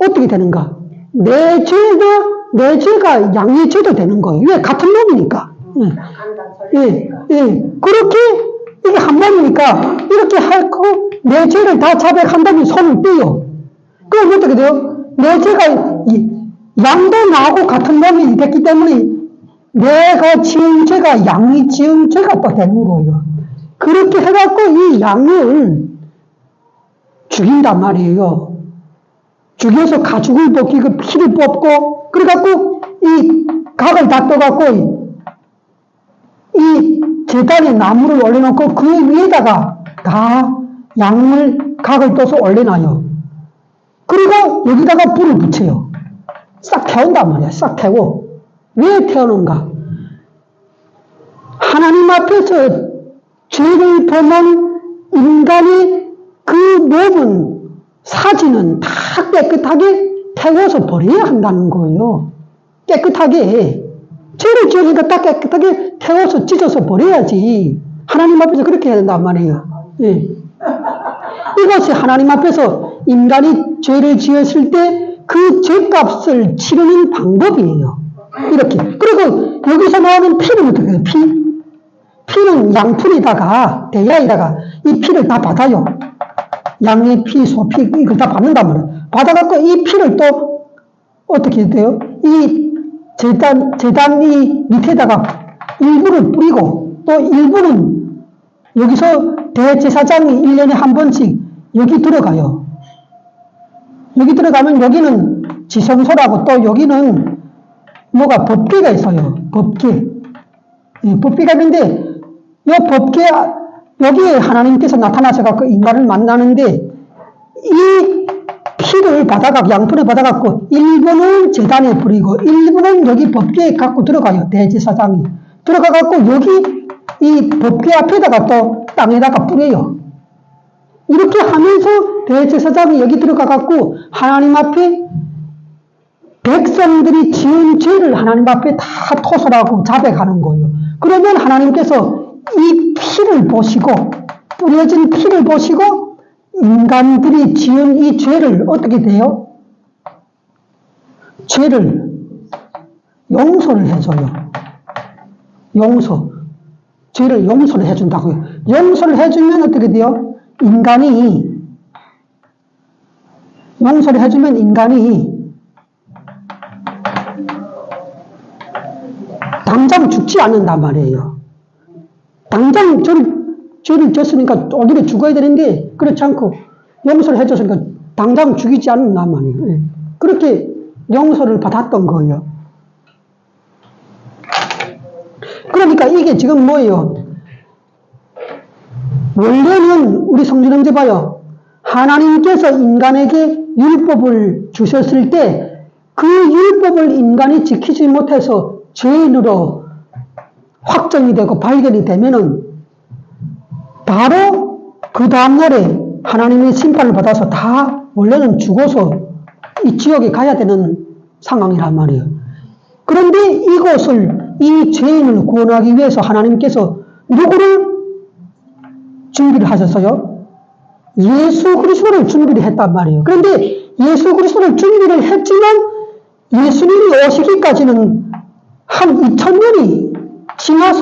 Speaker 1: 어떻게 되는가? 내 죄가 양의 죄도 되는 거예요. 왜? 같은 몸이니까. 예. 그렇게, 이게 한 몸이니까, 이렇게 하고, 내 죄를 다 자백한다면 손을 떼요. 그럼 어떻게 돼요? 내 죄가, 양도 나하고 같은 몸이 됐기 때문에, 내가 지은 죄가 양이 지은 죄가 또 되는 거예요. 그렇게 해갖고 이 양을 죽인단 말이에요. 죽여서 가죽을 벗기고 피를 뽑고, 그래갖고 이 각을 다 떠갖고 이 제단에 나무를 올려놓고 그 위에다가 다 양을 각을 떠서 올려놔요. 그리고 여기다가 불을 붙여요. 싹 태운단 말이야. 싹 태워. 왜 태우는가? 하나님 앞에서 죄를 범한 인간의 그 몸은, 사지는 다 깨끗하게 태워서 버려야 한다는 거예요. 깨끗하게. 죄를 지으니까 다 깨끗하게 태워서 찢어서 버려야지. 하나님 앞에서 그렇게 해야 된단 말이에요. 예. 이것이 하나님 앞에서 인간이 죄를 지었을 때 그 죄값을 치르는 방법이에요. 이렇게. 그리고 여기서 나오는 피는 어떻게 해요? 피는 양푼에다가, 대야에다가 이 피를 다 받아요. 양의 피, 소피, 이걸 다 받는단 말이에요. 받아갖고 이 피를 또 어떻게 돼요? 이 제단 이 밑에다가 일부를 뿌리고, 또 일부는 여기서 대제사장이 1년에 한 번씩 여기 들어가요. 여기 들어가면 여기는 지성소라고, 또 여기는 뭐가 법궤가 있어요. 법궤. 예, 법궤가 있는데, 이 법궤, 여기에 하나님께서 나타나셔갖고 인간을 만나는데, 이 피를 받아갖고, 양푼을 받아갖고, 일부는 제단에 뿌리고, 일부는 여기 법궤에 갖고 들어가요. 대제사장이. 들어가갖고, 여기 이 법궤 앞에다가 또 땅에다가 뿌려요. 이렇게 하면서 대제사장이 여기 들어가갖고, 하나님 앞에 백성들이 지은 죄를 하나님 앞에 다 토설하고 자백하는 거예요. 그러면 하나님께서 이 피를 보시고, 뿌려진 피를 보시고, 인간들이 지은 이 죄를 어떻게 돼요? 죄를 용서를 해줘요. 용서. 죄를 용서를 해준다고요. 용서를 해주면 어떻게 돼요? 용서를 해주면 인간이 당장 죽지 않는단 말이에요. 당장 죄를 졌으니까 오늘에 죽어야 되는데 그렇지 않고 용서를 해줬으니까 당장 죽이지 않는단 말이에요. 예. 그렇게 용서를 받았던 거예요. 그러니까 이게 지금 뭐예요? 원래는 우리 성준 형제 봐요. 하나님께서 인간에게 율법을 주셨을 때 그 율법을 인간이 지키지 못해서 죄인으로 확정이 되고 발견이 되면은 바로 그 다음날에 하나님의 심판을 받아서 다 원래는 죽어서 이 지옥에 가야 되는 상황이란 말이에요. 그런데 이것을 이 죄인을 구원하기 위해서 하나님께서 누구를 준비를 하셨어요? 예수 그리스도를 준비를 했단 말이에요. 그런데 예수 그리스도를 준비를 했지만 예수님이 오시기까지는 한 2000년이 지나서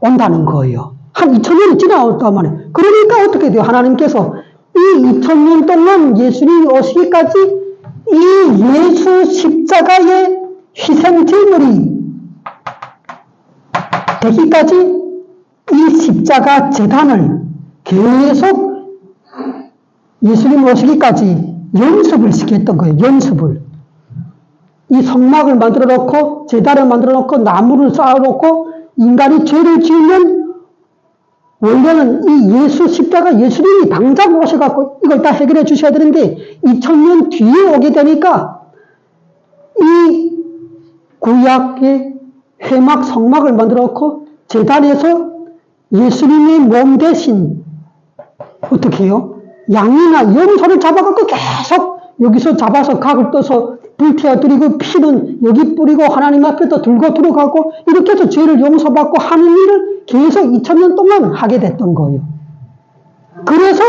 Speaker 1: 온다는 거예요. 한 2000년이 지나왔단 말이에요. 그러니까 어떻게 돼요? 하나님께서 이 2000년 동안 예수님이 오시기까지 이 예수 십자가의 희생 제물이 되기까지 이 십자가 제단을 계속 예수님 오시기까지 연습을 시켰던 거예요. 연습을. 이 성막을 만들어 놓고 제단을 만들어 놓고 나무를 쌓아 놓고 인간이 죄를 지으면 원래는 이 예수 십자가 예수님이 당장 오셔갖고 이걸 다 해결해 주셔야 되는데 2000년 뒤에 오게 되니까 이 구약의 회막 성막을 만들어 놓고 제단에서 예수님의 몸 대신 어떻게 해요? 양이나 염소를 잡아갖고 계속 여기서 잡아서 각을 떠서 불태워드리고 피는 여기 뿌리고 하나님 앞에 또 들고 들어가고 이렇게 해서 죄를 용서받고 하는 일을 계속 2000년 동안 하게 됐던 거예요. 그래서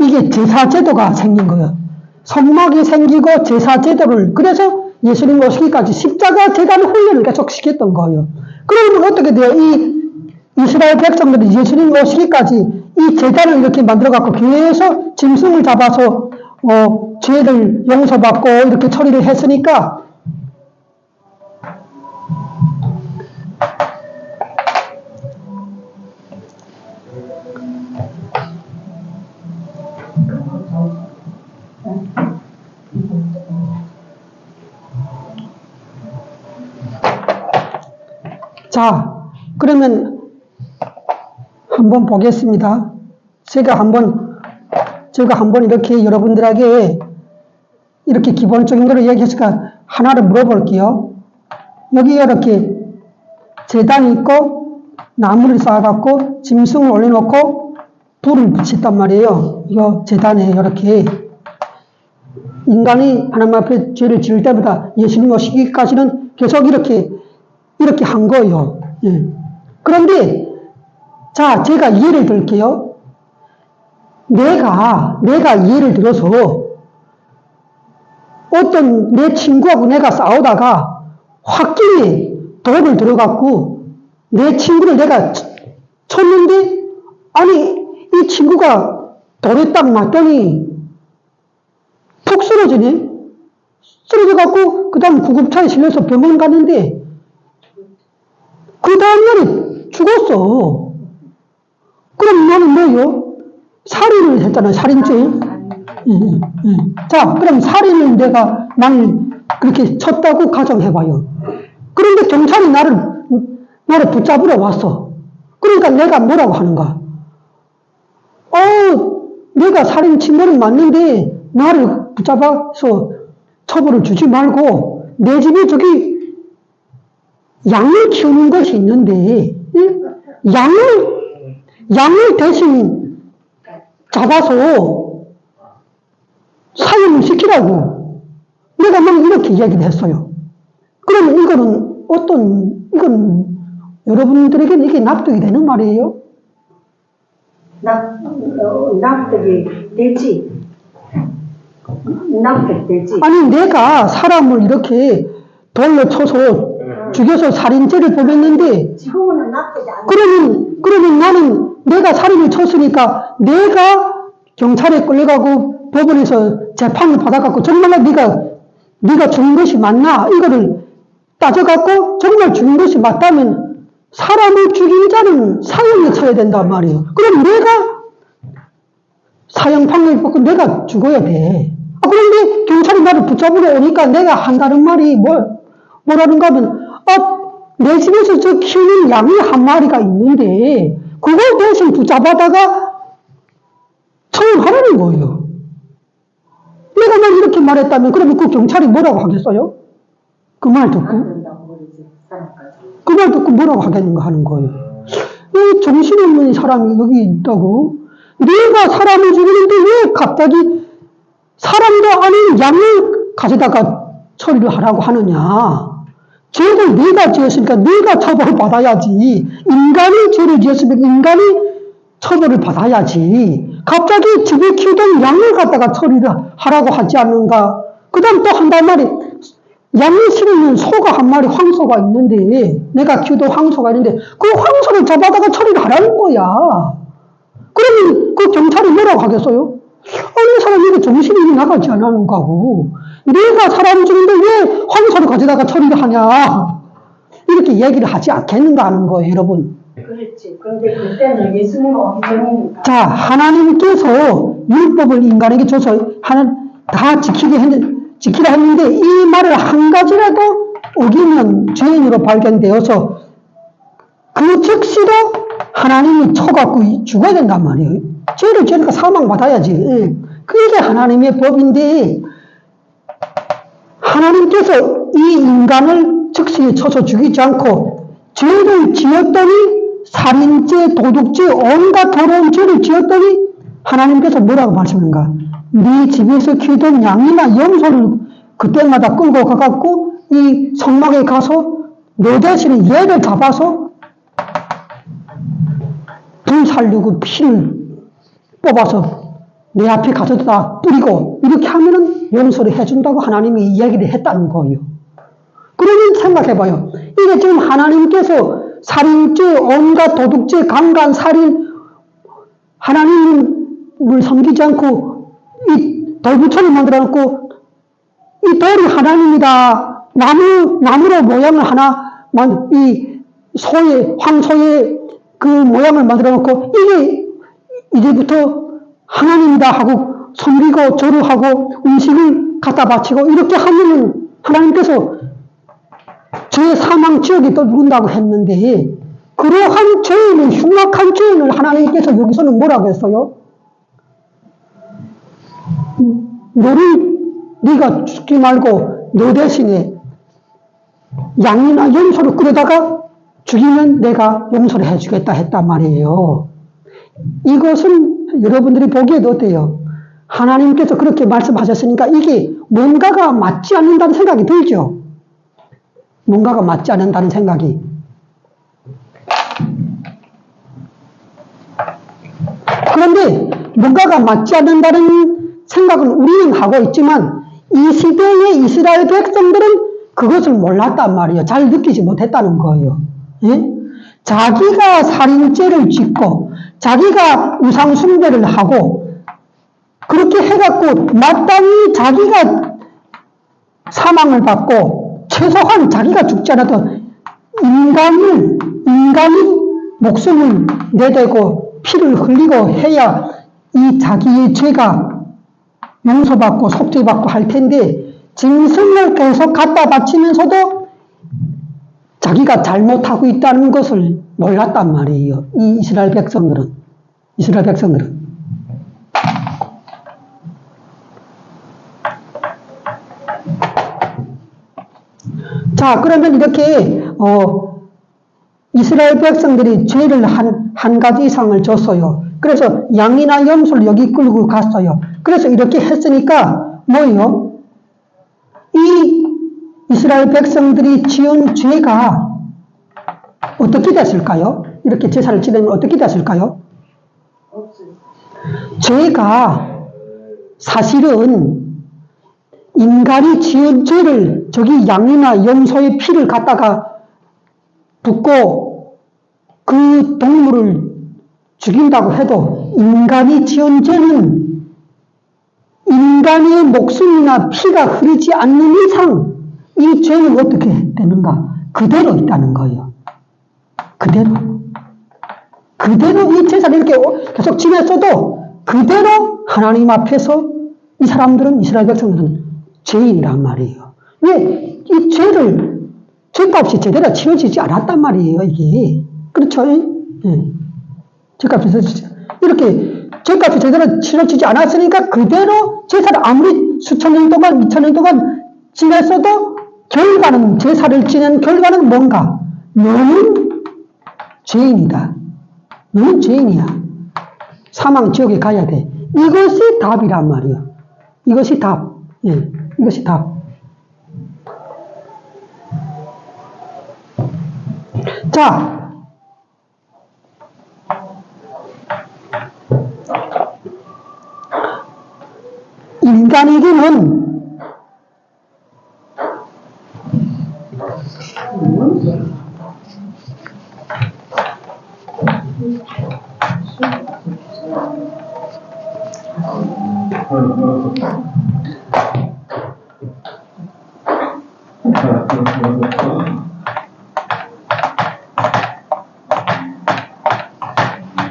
Speaker 1: 이게 제사제도가 생긴 거예요. 성막이 생기고 제사제도를 그래서 예수님 오시기까지 십자가 제단 훈련을 계속 시켰던 거예요. 그러면 어떻게 돼요? 이 이스라엘 백성들이 예수님 오시기까지 이 제단을 이렇게 만들어 갖고 계속 짐승을 잡아서 죄를 용서받고 이렇게 처리를 했으니까 자, 그러면 한번 보겠습니다. 제가 한번 이렇게 여러분들에게 이렇게 기본적인 거를 얘기했으니까 하나를 물어볼게요. 여기 이렇게 제단이 있고 나무를 쌓아갖고 짐승을 올려놓고 불을 붙였단 말이에요. 이 제단에 이렇게 인간이 하나님 앞에 죄를 지을 때마다 예수님 오시기까지는 계속 이렇게 한 거예요. 예. 그런데 자, 제가 예를 들게요. 내가 예를 들어서 어떤 내 친구하고 내가 싸우다가 홧김에 돌을 들어갖고 내 친구를 내가 쳤는데 아니 이 친구가 돌에 딱 맞더니 푹 쓰러지네. 쓰러져갖고 그 다음 구급차에 실려서 병원 갔는데 그 다음날에 죽었어. 그럼 나는 뭐요? 살인을 했잖아요. 살인죄. 자, 그럼 살인을 내가 만일 그렇게 쳤다고 가정해봐요. 그런데 경찰이 나를 붙잡으러 왔어. 그러니까 내가 뭐라고 하는가? 내가 살인 친거는 맞는데 나를 붙잡아서 처벌을 주지 말고 내 집에 저기 양을 키우는 것이 있는데 양을 대신 잡아서 사육을 시키라고 내가 막 이렇게 이야기를 했어요. 그러면 이건 여러분들에게는 이게 납득이 되는 말이에요?
Speaker 2: 납득이 되지. 납득되지.
Speaker 1: 아니 내가 사람을 이렇게 돌로 쳐서 죽여서 살인죄를 범했는데
Speaker 2: 지금은 납득이 안
Speaker 1: 그러면 나는 내가 살인을 쳤으니까 내가 경찰에 끌려가고 법원에서 재판을 받아갖고 정말로 네가 죽은 것이 맞나? 이거를 따져갖고 정말 죽인 것이 맞다면 사람을 죽인 자는 사형에 처해야 된단 말이에요. 그럼 내가 사형 판결 받고 내가 죽어야 돼. 그런데 경찰이 나를 붙잡으러 오니까 내가 한다는 말이 뭐라는가 하면, 내 집에서 저 키우는 양이 한 마리가 있는데, 그걸 대신 붙잡아다가 처형하라는 거예요. 내가 막 이렇게 말했다면, 그러면 그 경찰이 뭐라고 하겠어요? 그 말 듣고? 그 말 듣고 뭐라고 하겠는가 하는 거예요. 이 정신없는 사람이 여기 있다고? 내가 사람을 죽이는데 왜 갑자기 사람도 아닌 양을 가져다가 처리를 하라고 하느냐. 죄를 네가 지었으니까 네가 처벌을 받아야지. 인간이 죄를 지었으면 인간이 처벌을 받아야지. 갑자기 집에 키우던 양을 갖다가 처리를 하라고 하지 않는가. 그 다음 또 한단 말이, 양이 싫으면 소가 한 마리 황소가 있는데, 내가 키우던 황소가 있는데 그 황소를 잡아다가 처리를 하라는 거야. 그러면 그 경찰이 뭐라고 하겠어요? 이 사람이 이게 정신이 나가지 않았는가 하고, 내가 사람 죽는데 왜 황소를 가져다가 처리를 하냐, 이렇게 얘기를 하지 않겠는가 하는 거예요, 여러분.
Speaker 2: 그렇지. 그런데 그때는 예수님 오기 전이니까.
Speaker 1: 자, 하나님께서 율법을 인간에게 줘서 다 지키라 했는데 이 말을 한 가지라도 어기면 죄인으로 발견되어서 그 즉시로 하나님이 쳐갖고 죽어야 된단 말이에요. 죄를 지으니까 사망받아야지. 그게 하나님의 법인데, 하나님께서 이 인간을 즉시 쳐서 죽이지 않고 죄를 지었더니, 살인죄, 도둑죄, 온갖 더러운 죄를 지었더니 하나님께서 뭐라고 말씀하는가? 네 집에서 키우던 양이나 염소를 그때마다 끌고 가갖고 이 성막에 가서 너 대신에 얘를 잡아서 불 살리고 피를 뽑아서 내 앞에 가져다 뿌리고 이렇게 하면은 용서를 해준다고 하나님이 이야기를 했다는 거예요. 그러면 생각해봐요. 이게 지금 하나님께서 살인죄, 온갖 도둑죄, 강간, 살인, 하나님을 섬기지 않고 이 돌부처를 만들어놓고 이 돌이 하나님이다. 나무로 모양을 하나, 이 황소의 그 모양을 만들어놓고 이게 이제부터 하나님이다 하고 섬기고 절호하고 음식을 갖다 바치고 이렇게 하면은 하나님께서 죄 사망 지옥에 떠든다고 했는데, 그러한 죄인은, 흉악한 죄인을 하나님께서 여기서는 뭐라고 했어요? 네가 죽지 말고 너 대신에 양이나 염소를 끌어다가 죽이면 내가 용서를 해주겠다 했단 말이에요. 이것은 여러분들이 보기에도 어때요? 하나님께서 그렇게 말씀하셨으니까 이게 뭔가가 맞지 않는다는 생각이 들죠? 뭔가가 맞지 않는다는 생각이. 그런데 뭔가가 맞지 않는다는 생각은 우리는 하고 있지만 이 시대의 이스라엘 백성들은 그것을 몰랐단 말이에요. 잘 느끼지 못했다는 거예요. 예? 자기가 살인죄를 짓고 자기가 우상숭배를 하고 그렇게 해갖고 마땅히 자기가 사망을 받고 최소한 자기가 죽지 않아도 인간이 목숨을 내대고 피를 흘리고 해야 이 자기의 죄가 용서받고 속죄받고 할 텐데, 짐승을 계속 갖다 바치면서도 자기가 잘못하고 있다는 것을 몰랐단 말이에요. 이 이스라엘 백성들은. 자, 그러면 이렇게 이스라엘 백성들이 죄를 한 가지 이상을 줬어요. 그래서 양이나 염소를 여기 끌고 갔어요. 그래서 이렇게 했으니까 뭐예요? 이 이스라엘 백성들이 지은 죄가 어떻게 됐을까요? 이렇게 제사를 지내면 어떻게 됐을까요? 죄가 사실은 인간이 지은 죄를 저기 양이나 염소의 피를 갖다가 붓고 그 동물을 죽인다고 해도 인간이 지은 죄는 인간의 목숨이나 피가 흐르지 않는 이상 이 죄는 어떻게 되는가? 그대로 있다는 거예요. 그대로 이 제사를 이렇게 계속 지냈어도 그대로 하나님 앞에서 이 사람들은, 이스라엘 백성들은 죄인이란 말이에요. 왜? 이 죄값이 제대로 치러지지 않았단 말이에요, 이게. 그렇죠? 예. 죄값이 이렇게 죄값이 제대로 치러지지 않았으니까 그대로 제사를 아무리 수천 년 동안, 2000년 동안 지냈어도 결과는, 제사를 지낸 결과는 뭔가? 너는 죄인이다. 너는 죄인이야. 사망 지옥에 가야 돼. 이것이 답이란 말이에요. 이것이 답. 예, 이것이 답. 자, 인간에게는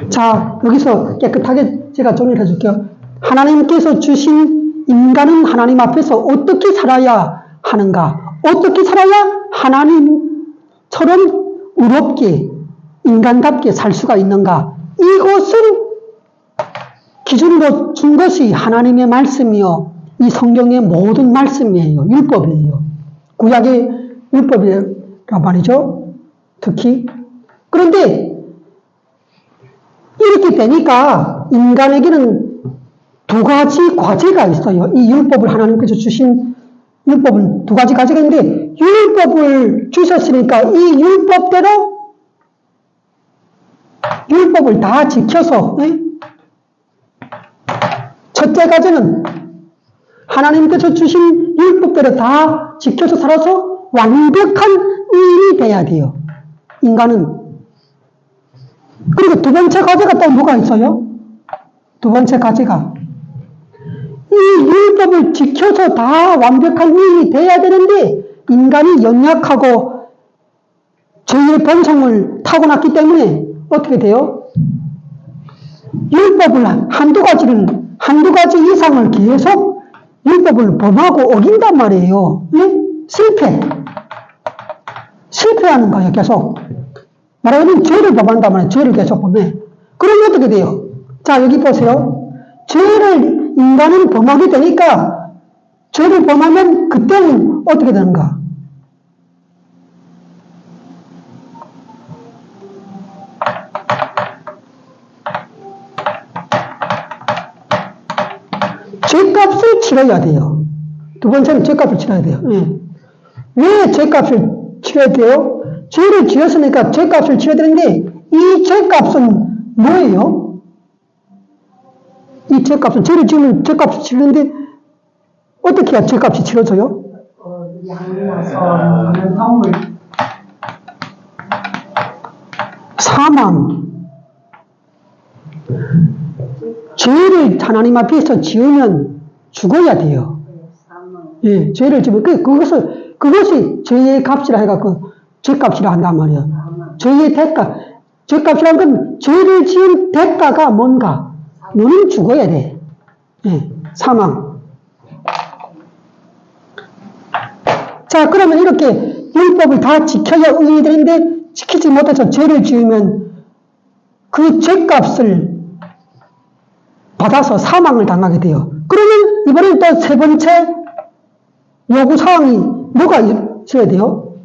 Speaker 1: 자, 여기서 깨끗하게 제가 정리를 해줄게요. 하나님께서 주신 인간은 하나님 앞에서 어떻게 살아야 하는가? 어떻게 살아야 하나님처럼 의롭게, 인간답게 살 수가 있는가? 이것을 기준으로 준 것이 하나님의 말씀이요. 이 성경의 모든 말씀이에요. 율법이에요. 구약의 율법이란 말이죠. 특히. 그런데 이렇게 되니까 인간에게는 두 가지 과제가 있어요. 이 율법을 하나님께서 주신 율법은 두 가지 과제가 있는데, 율법을 주셨으니까 이 율법대로 율법을 다 지켜서, 첫째 과제는 하나님께서 주신 율법대로 다 지켜서 살아서 완벽한 의인이 돼야 돼요. 인간은. 그리고 두 번째 과제가 또 뭐가 있어요? 두 번째 과제가 이 율법을 지켜서 다 완벽한 의인이 돼야 되는데, 인간이 연약하고 죄의 본성을 타고났기 때문에 어떻게 돼요? 율법을 한두 가지 이상을 계속 율법을 범하고 어긴단 말이에요. 예? 실패하는 거예요, 계속. 말하자면 죄를 범한단 말이에요. 죄를 계속 범해. 그러면 어떻게 돼요? 자, 여기 보세요. 죄를 인간은 범하게 되니까, 죄를 범하면 그때는 어떻게 되는가? 죄값을 치러야 돼요. 두 번째는 죄값을 치러야 돼요. 예. 왜 죄값을 치러야 돼요? 죄를 지었으니까 죄값을 치러야 되는데, 이 죄값은 뭐예요? 이 죄값은, 죄를 지으면 죄값을 치르는데, 어떻게 해야 죄값이 치러져요? 사망. 죄를 하나님 앞에서 지으면 죽어야 돼요. 예, 죄를 지으면, 그것이 죄의 값이라 해갖고, 죄값이라 한단 말이에요. 죄의 대가. 죄값이란 건 죄를 지은 대가가 뭔가? 너는 죽어야 돼. 예, 사망. 자, 그러면 이렇게 율법을 다 지켜야 의인이 되는데, 지키지 못해서 죄를 지으면 그 죄값을 받아서 사망을 당하게 돼요. 그러면 이번엔 또 세 번째 요구사항이 뭐가 있어야 돼요?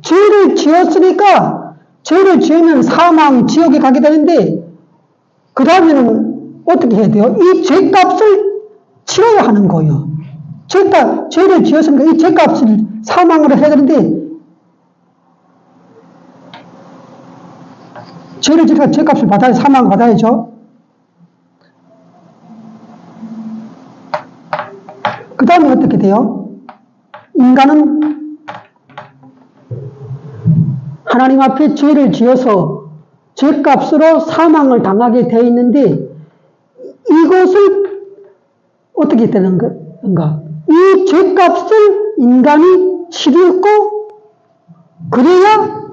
Speaker 1: 죄를 지었으니까, 죄를 지으면 사망, 지옥에 가게 되는데, 그 다음에는 어떻게 해야 돼요? 이 죄값을 치러야 하는 거예요. 죄를 지었으니까 이 죄값을 사망으로 해야 되는데, 죄를 지으니까 죄값을 받아야, 사망을 받아야죠. 그 다음에 어떻게 돼요? 인간은 하나님 앞에 죄를 지어서 죄값으로 사망을 당하게 되어 있는데, 이것을 어떻게 되는 건가? 이 죄값을 인간이 실이 있고, 그래야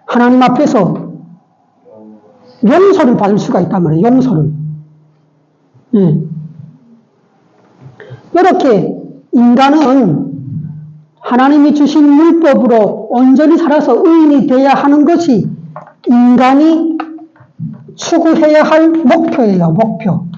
Speaker 1: 하나님 앞에서 용서를 받을 수가 있단 말이에요. 용서를. 예. 이렇게 인간은 하나님이 주신 율법으로 온전히 살아서 의인이 되어야 하는 것이 인간이 추구해야 할 목표예요. 목표.